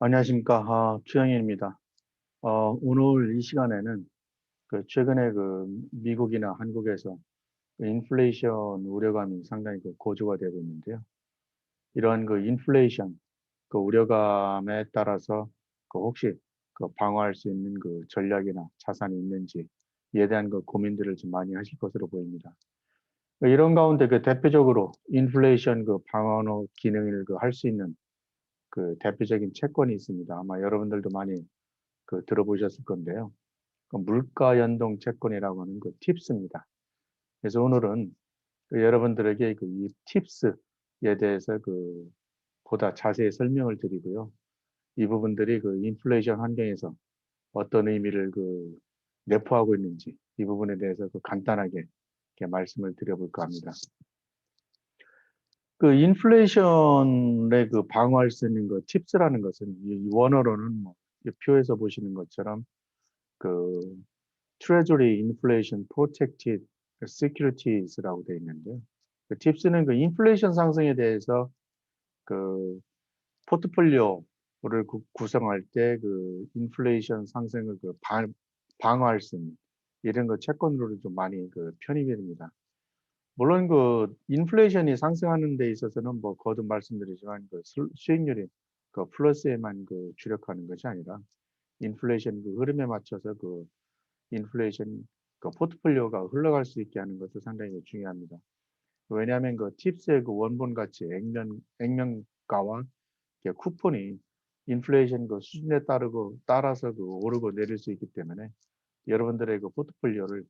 안녕하십니까. 최영일입니다. 오늘 이 시간에는 최근에 미국이나 한국에서 인플레이션 우려감이 상당히 고조가 되고 있는데요. 이러한 인플레이션, 우려감에 따라서 혹시 방어할 수 있는 전략이나 자산이 있는지에 대한 고민들을 좀 많이 하실 것으로 보입니다. 이런 가운데 대표적으로 인플레이션 방어 기능을 할 수 있는 대표적인 채권이 있습니다. 아마 여러분들도 많이 들어보셨을 건데요. 물가 연동 채권이라고 하는 팁스입니다. 그래서 오늘은 여러분들에게 이 팁스에 대해서 보다 자세히 설명을 드리고요. 이 부분들이 인플레이션 환경에서 어떤 의미를 내포하고 있는지 이 부분에 대해서 간단하게 이렇게 말씀을 드려볼까 합니다. 인플레이션에 방어할 수 있는 팁스라는 것은 이 원어로는 이 표에서 보시는 것처럼 그 Treasury Inflation Protected Securities라고 되어 있는데요. 팁스는 인플레이션 상승에 대해서 포트폴리오를 구성할 때 인플레이션 상승을 방어할 수 있는 이런 채권으로 좀 많이 편입이 됩니다. 물론 인플레이션이 상승하는 데 있어서는 거듭 말씀드리지만 수익률이 플러스에만 주력하는 것이 아니라 인플레이션 흐름에 맞춰서 인플레이션 포트폴리오가 흘러갈 수 있게 하는 것도 상당히 중요합니다. 왜냐하면 팁스의 원본 가치 액면가와 쿠폰이 인플레이션 수준에 따라서 오르고 내릴 수 있기 때문에 여러분들의 포트폴리오를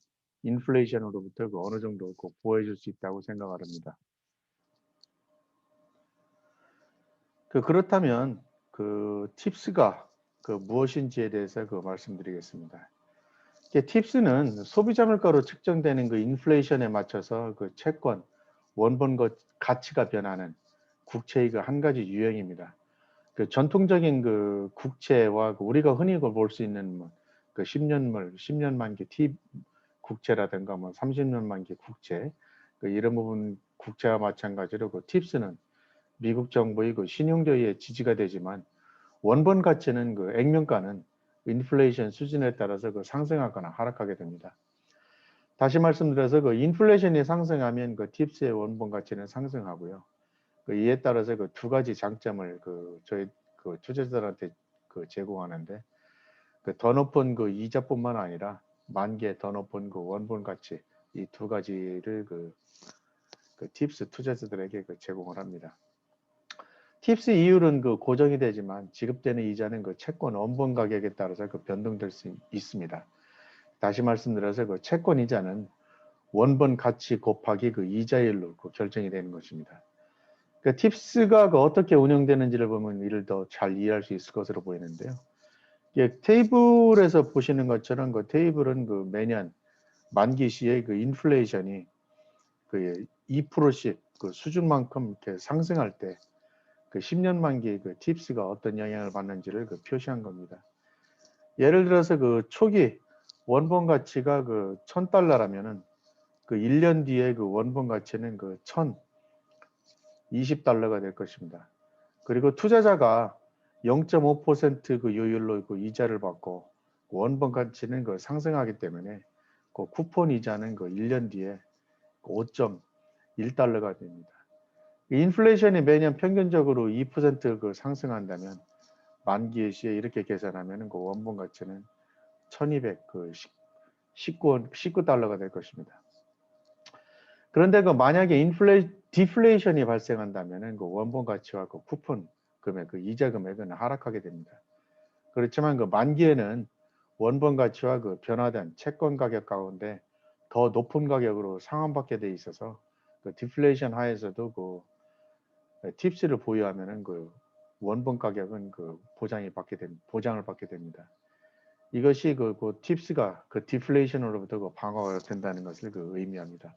인플레이션으로부터 어느 정도 보호해줄 수 있다고 생각을 합니다. 그렇다면 팁스가 무엇인지에 대해서 말씀드리겠습니다. 팁스는 소비자 물가로 측정되는 인플레이션에 맞춰서 채권, 원본 가치가 변하는 국채의 한 가지 유형입니다. 전통적인 국채와 우리가 흔히 볼 수 있는 10년 만기 T 국채라든가 30년 만기 국채, 이런 부분 국채와 마찬가지로 팁스는 미국 정부의 신용조회에 지지가 되지만 원본 가치는 액면가는 인플레이션 수준에 따라서 상승하거나 하락하게 됩니다. 다시 말씀드려서 인플레이션이 상승하면 팁스의 원본 가치는 상승하고요. 이에 따라서 두 가지 장점을 저희 투자자들한테 제공하는데 더 높은 이자뿐만 아니라 만기에 더 높은 원본 가치 이 두 가지를 팁스 투자자들에게 제공을 합니다. 팁스 이율은 고정이 되지만 지급되는 이자는 채권 원본 가격에 따라서 변동될 수 있습니다. 다시 말씀드려서 채권 이자는 원본 가치 곱하기 이자율로 결정이 되는 것입니다. 팁스가 어떻게 운영되는지를 보면 이를 더 잘 이해할 수 있을 것으로 보이는데요. 테이블에서 보시는 것처럼 테이블은 매년 만기 시에 인플레이션이 2%씩 수준만큼 이렇게 상승할 때 10년 만기 팁스가 어떤 영향을 받는지를 표시한 겁니다. 예를 들어서 초기 원본 가치가 $1,000라면은 1년 뒤에 원본 가치는 $1,020가 될 것입니다. 그리고 투자자가 0.5% 요율로 이자를 받고 원본 가치는 상승하기 때문에 쿠폰 이자는 1년 뒤에 5.1달러가 됩니다. 인플레이션이 매년 평균적으로 2% 상승한다면 만기 시에 이렇게 계산하면 원본 가치는 1,219달러가 될 것입니다. 그런데 만약에 디플레이션이 발생한다면 원본 가치와 쿠폰 금액, 이자 금액은 하락하게 됩니다. 그렇지만 만기에는 원본 가치와 변화된 채권 가격 가운데 더 높은 가격으로 상환받게 돼 있어서 디플레이션 하에서도 팁스를 보유하면은 원본 가격은 보장을 받게 됩니다. 이것이 팁스가 디플레이션으로부터 방어가 된다는 것을 의미합니다.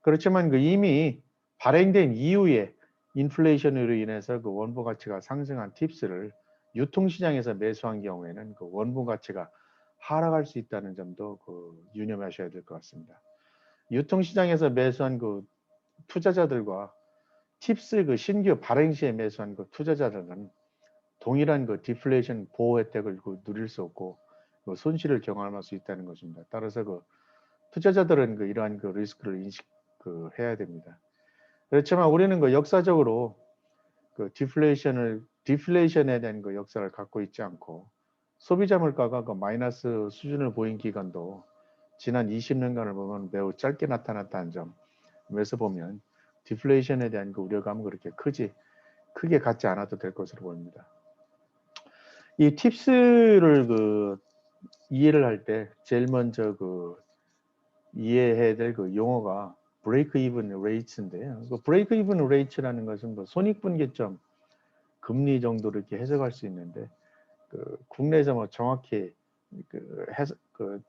그렇지만 이미 발행된 이후에 인플레이션으로 인해서 원본 가치가 상승한 팁스를 유통시장에서 매수한 경우에는 원본 가치가 하락할 수 있다는 점도 유념하셔야 될 것 같습니다. 유통시장에서 매수한 투자자들과 팁스 신규 발행 시에 매수한 투자자들은 동일한 그 디플레이션 보호 혜택을 누릴 수 없고 손실을 경험할 수 있다는 것입니다. 따라서 투자자들은 이러한 리스크를 해야 됩니다. 그렇지만 우리는 역사적으로 디플레이션에 대한 역사를 갖고 있지 않고 소비자 물가가 마이너스 수준을 보인 기간도 지난 20년간을 보면 매우 짧게 나타났다는 점에서 보면 디플레이션에 대한 우려감은 그렇게 크게 갖지 않아도 될 것으로 보입니다. 이 팁스를 이해를 할 때 제일 먼저 이해해야 될 용어가 브레이크 이븐 레이츠인데요. 브레이크 이븐 레이츠라는 것은 손익분기점 금리 정도로 이렇게 해석할 수 있는데 국내에서 정확히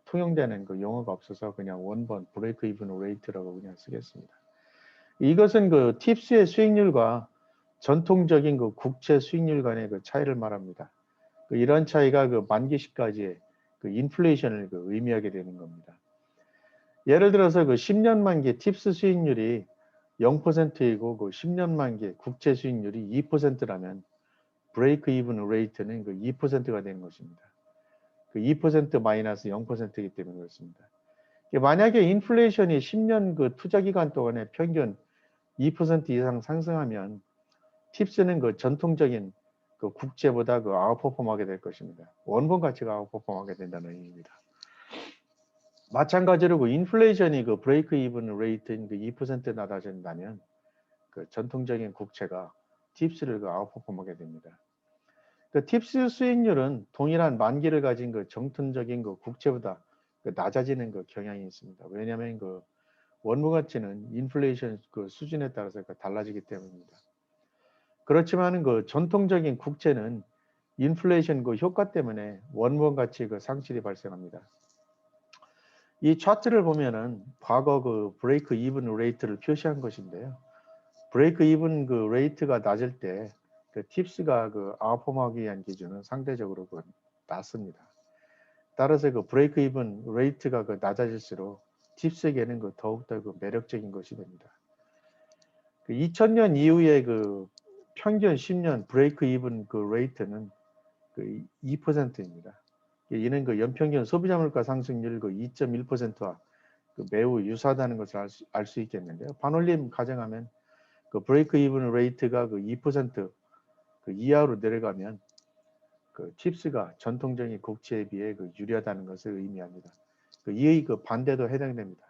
통용되는 용어가 없어서 그냥 원본 브레이크 이븐 레이트라고 그냥 쓰겠습니다. 이것은 팁스의 수익률과 전통적인 국채 수익률 간의 차이를 말합니다. 이런 차이가 만기 시까지의 인플레이션을 의미하게 되는 겁니다. 예를 들어서 10년 만기 팁스 수익률이 0%이고 10년 만기 국채 수익률이 2%라면 브레이크 이븐 레이트는 2%가 되는 것입니다. 2% 마이너스 0%이기 때문에 그렇습니다. 만약에 인플레이션이 10년 투자 기간 동안에 평균 2% 이상 상승하면 팁스는 전통적인 국채보다 아웃퍼폼하게 될 것입니다. 원본 가치가 아웃퍼폼하게 된다는 의미입니다. 마찬가지로 인플레이션이 브레이크 이븐 레이트인 2% 낮아진다면 전통적인 국채가 팁스를 아웃퍼폼하게 됩니다. 팁스 수익률은 동일한 만기를 가진 정통적인 국채보다 낮아지는 경향이 있습니다. 왜냐하면 원본 가치는 인플레이션 수준에 따라서 달라지기 때문입니다. 그렇지만 전통적인 국채는 인플레이션 효과 때문에 원본 가치 상실이 발생합니다. 이 차트를 보면은 과거 브레이크 이븐 레이트를 표시한 것인데요. 브레이크 이븐 레이트가 낮을 때 팁스가 아웃폼하기 위한 기준은 상대적으로 낮습니다. 따라서 브레이크 이븐 레이트가 낮아질수록 팁스에게는 더욱더 매력적인 것이 됩니다. 2000년 이후에 평균 10년 브레이크 이븐 레이트는 2%입니다. 이는 연평균 소비자 물가 상승률 2.1%와 매우 유사하다는 것을 알 수 있겠는데요. 반올림 가정하면 브레이크 이븐 레이트가 2% 이하로 내려가면 팁스가 전통적인 국채에 비해 유리하다는 것을 의미합니다. 이의 반대도 해당됩니다.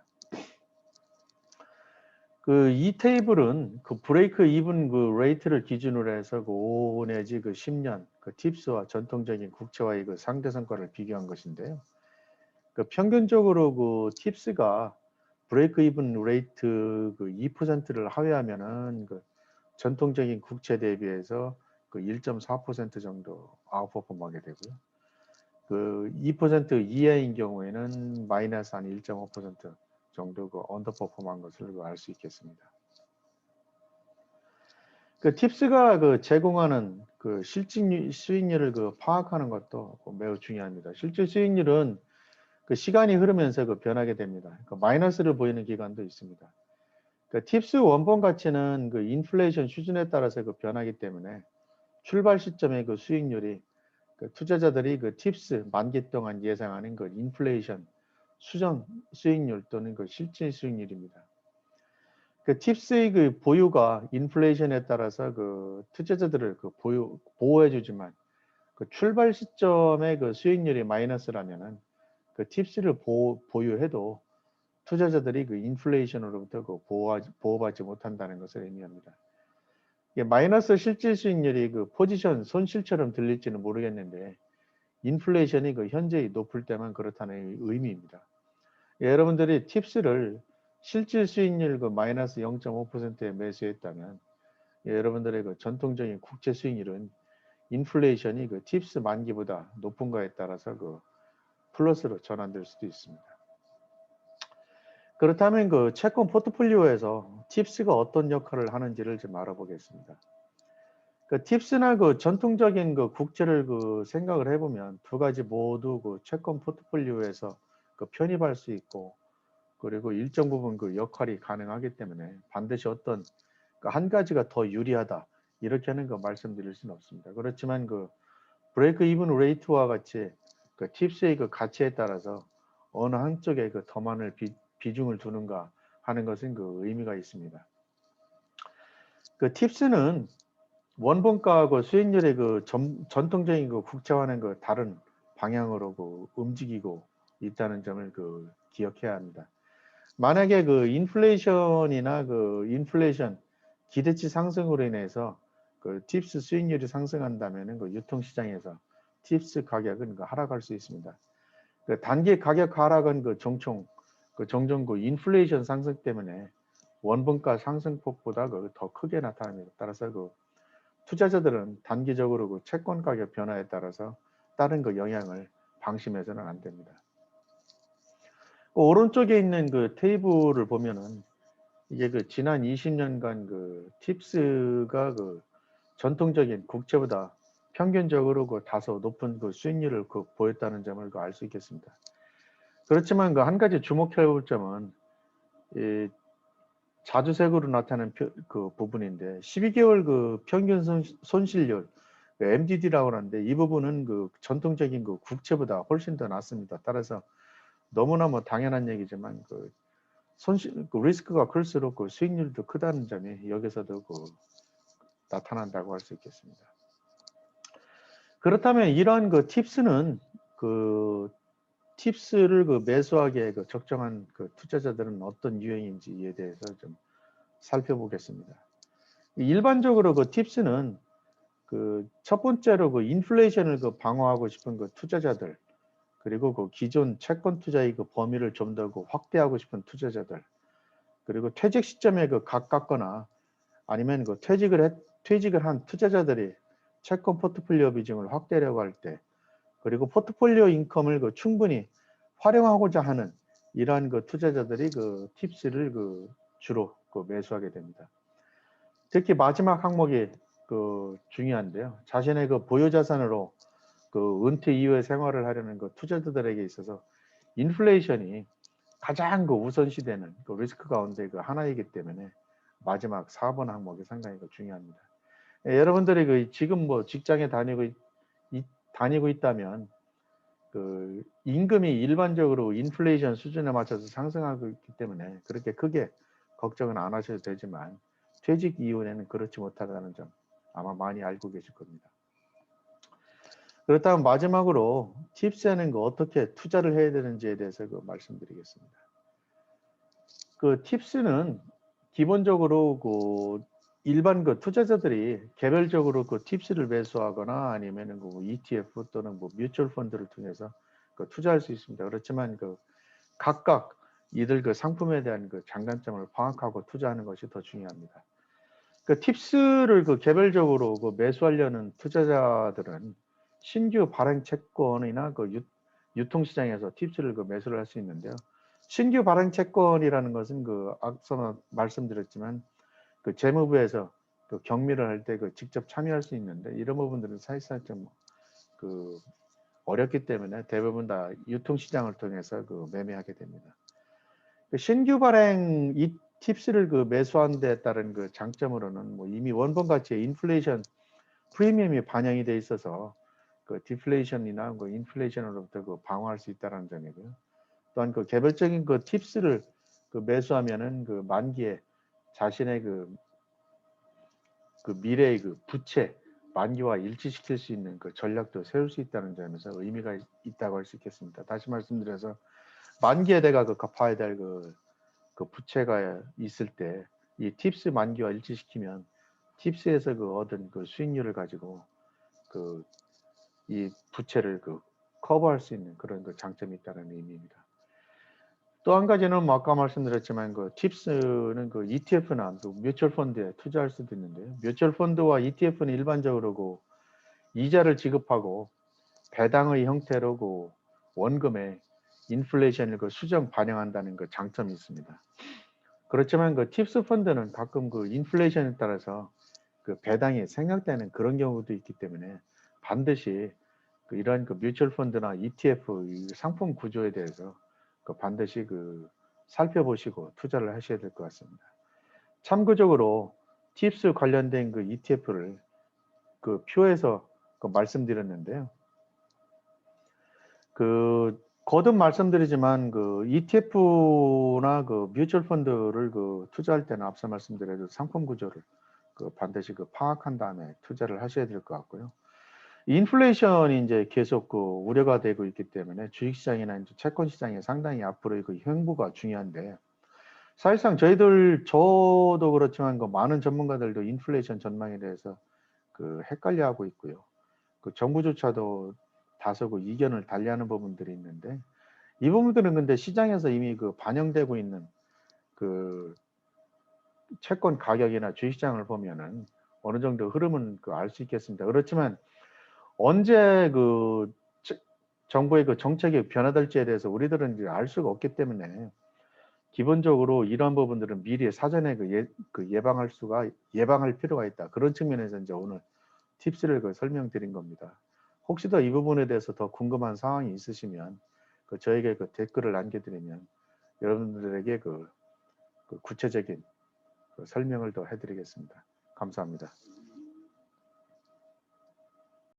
이 테이블은 브레이크 이븐 레이트를 기준으로 해서 5 내지 10년 팁스와 전통적인 국채와의 상대 성과를 비교한 것인데요. 평균적으로 팁스가 브레이크 이븐 레이트 2%를 하회하면은 전통적인 국채 대비해서 1.4% 정도 아웃퍼폼하게 되고요. 2% 이하인 경우에는 마이너스 한 1.5% 정도 언더퍼폼한 것을 알 수 있겠습니다. 팁스가 제공하는 실질 수익률을 파악하는 것도 매우 중요합니다. 실질 수익률은 시간이 흐르면서 변하게 됩니다. 마이너스를 보이는 기간도 있습니다. 팁스 원본 가치는 인플레이션 수준에 따라서 변하기 때문에 출발 시점의 수익률이 투자자들이 팁스 만기 동안 예상하는 인플레이션 수정 수익률 또는 실질 수익률입니다. 팁스의 보유가 인플레이션에 따라서 투자자들을 보호해주지만 출발 시점의 수익률이 마이너스라면은 팁스를 보유해도 투자자들이 인플레이션으로부터 보호받지 못한다는 것을 의미합니다. 마이너스 실질 수익률이 포지션 손실처럼 들릴지는 모르겠는데 인플레이션이 현재의 높을 때만 그렇다는 의미입니다. 여러분들이 팁스를 실질 수익률 마이너스 0.5%에 매수했다면 여러분들의 전통적인 국채 수익률은 인플레이션이 팁스 만기보다 높은 거에 따라서 플러스로 전환될 수도 있습니다. 그렇다면 채권 포트폴리오에서 팁스가 어떤 역할을 하는지를 좀 알아보겠습니다. 팁스나 전통적인 국채를 생각을 해보면 두 가지 모두 채권 포트폴리오에서 편입할 수 있고 그리고 일정 부분 역할이 가능하기 때문에 반드시 어떤 한 가지가 더 유리하다 이렇게 하는 거 말씀드릴 수는 없습니다. 그렇지만 그 브레이크 이븐 레이트와 같이 그 팁스의 그 가치에 따라서 어느 한쪽에 그 더 많은 비중을 두는가 하는 것은 그 의미가 있습니다. 그 팁스는 원본가하고 수익률의 그 전통적인 그 국채화는 그 다른 방향으로 그 움직이고 있다는 점을 그 기억해야 합니다. 만약에 그 인플레이션이나 그 인플레이션 기대치 상승으로 인해서 그 팁스 수익률이 상승한다면은 그 유통시장에서 팁스 가격은 그 하락할 수 있습니다. 그 단기 가격 하락은 그 종종 그 인플레이션 상승 때문에 원본가 상승폭보다 그 더 크게 나타납니다. 따라서 그 투자자들은 단기적으로 그 채권 가격 변화에 따라서 다른 그 영향을 방심해서는 안 됩니다. 그 오른쪽에 있는 그 테이블을 보면은 이게 그 지난 20년간 그 팁스가 그 전통적인 국채보다 평균적으로 그 다소 높은 그 수익률을 그 보였다는 점을 그 알 수 있겠습니다. 그렇지만 그 한 가지 주목해야 볼 점은 이 자주색으로 나타나는 그 부분인데 12개월 그 평균 손실률 그 MDD라고 하는데 이 부분은 그 전통적인 그 국채보다 훨씬 더 낮습니다. 따라서 너무나 뭐 당연한 얘기지만 그 그 리스크가 클수록 그 수익률도 크다는 점이 여기서도 그 나타난다고 할 수 있겠습니다. 그렇다면 이러한 그 팁스는 그 팁스를 그 매수하기에 그 적정한 그 투자자들은 어떤 유형인지에 대해서 좀 살펴보겠습니다. 일반적으로 그 팁스는 그 첫 번째로 그 인플레이션을 그 방어하고 싶은 그 투자자들, 그리고 그 기존 채권 투자의 그 범위를 좀 더 그 확대하고 싶은 투자자들, 그리고 퇴직 시점에 그 가깝거나 아니면 그 퇴직을 한 투자자들이 채권 포트폴리오 비중을 확대하려고 할 때, 그리고 포트폴리오 인컴을 그 충분히 활용하고자 하는 이러한 그 투자자들이 그 팁스를 그 주로 그 매수하게 됩니다. 특히 마지막 항목이 그 중요한데요. 자신의 그 보유 자산으로 그 은퇴 이후의 생활을 하려는 그 투자자들에게 있어서 인플레이션이 가장 그 우선시되는 그 리스크 가운데 그 하나이기 때문에 마지막 4번 항목이 상당히 그 중요합니다. 여러분들이 그 지금 뭐 직장에 다니고 있다면 그 임금이 일반적으로 인플레이션 수준에 맞춰서 상승하고 있기 때문에 그렇게 크게 걱정은 안 하셔도 되지만 퇴직 이후에는 그렇지 못하다는 점 아마 많이 알고 계실 겁니다. 그렇다면 마지막으로 팁스에는 그 어떻게 투자를 해야 되는지에 대해서 그 말씀드리겠습니다. 그 팁스는 기본적으로 그 일반 그 투자자들이 개별적으로 그 팁스를 매수하거나 아니면은 그 ETF 또는 뭐 뮤추얼 펀드를 통해서 그 투자할 수 있습니다. 그렇지만 그 각각 이들 그 상품에 대한 그 장단점을 파악하고 투자하는 것이 더 중요합니다. 그 팁스를 그 개별적으로 그 매수하려는 투자자들은 신규 발행 채권이나 그 유통시장에서 팁스를 그 매수를 할 수 있는데요. 신규 발행 채권이라는 것은 그 앞서 말씀드렸지만 그 재무부에서 그 경미를 할 때 그 직접 참여할 수 있는데 이런 부분들은 사실상 좀 그 어렵기 때문에 대부분 다 유통시장을 통해서 그 매매하게 됩니다. 그 신규 발행 이 팁스를 그 매수한 데 따른 그 장점으로는 뭐 이미 원본 가치의 인플레이션 프리미엄이 반영이 돼 있어서 그 디플레이션이나 그 인플레이션으로부터 그 방어할 수 있다는 점이고요. 또한 그 개별적인 그 팁스를 그 매수하면은 그 만기에 자신의 그 미래의 그 부채 만기와 일치시킬 수 있는 그 전략도 세울 수 있다는 점에서 의미가 있다고 할 수 있겠습니다. 다시 말씀드려서 만기에 내가 그 갚아야 될 그 부채가 있을 때 이 팁스 만기와 일치시키면 팁스에서 그 얻은 그 수익률을 가지고 그 이 부채를 그 커버할 수 있는 그런 그 장점이 있다는 의미입니다. 또 한 가지는 뭐 아까 말씀드렸지만 그 팁스는 그 ETF나 또 뮤추얼 펀드에 투자할 수도 있는데요. 뮤추얼 펀드와 ETF는 일반적으로 그 이자를 지급하고 배당의 형태로 그 원금에 인플레이션을 그 수정 반영한다는 그 장점이 있습니다. 그렇지만 그 팁스 펀드는 가끔 그 인플레이션에 따라서 그 배당이 생략되는 그런 경우도 있기 때문에 반드시 그 이러한 그 뮤추얼 펀드나 ETF 상품 구조에 대해서 그 반드시 그 살펴보시고 투자를 하셔야 될 것 같습니다. 참고적으로 팁스 관련된 그 ETF를 그 표에서 그 말씀드렸는데요. 그 거듭 말씀드리지만 그 ETF나 그 뮤추얼 펀드를 그 투자할 때는 앞서 말씀드린 상품 구조를 그 반드시 그 파악한 다음에 투자를 하셔야 될 것 같고요. 인플레이션이 이제 계속 그 우려가 되고 있기 때문에 주식시장이나 이제 채권 시장에 상당히 앞으로의 그 행보가 중요한데, 사실상 저도 그렇지만 그 많은 전문가들도 인플레이션 전망에 대해서 그 헷갈려하고 있고요. 그 정부조차도 다소 그 이견을 달리하는 부분들이 있는데, 이 부분들은 근데 시장에서 이미 그 반영되고 있는 그 채권 가격이나 주식시장을 보면은 어느 정도 흐름은 그 알 수 있겠습니다. 그렇지만 언제 그 정부의 그 정책이 변화될지에 대해서 우리들은 이제 알 수가 없기 때문에 기본적으로 이러한 부분들은 미리 사전에 예방할 필요가 있다. 그런 측면에서 이제 오늘 팁스를 그 설명드린 겁니다. 혹시 더 이 부분에 대해서 더 궁금한 사항이 있으시면 그 저에게 그 댓글을 남겨드리면 여러분들에게 그 구체적인 그 설명을 더 해드리겠습니다. 감사합니다.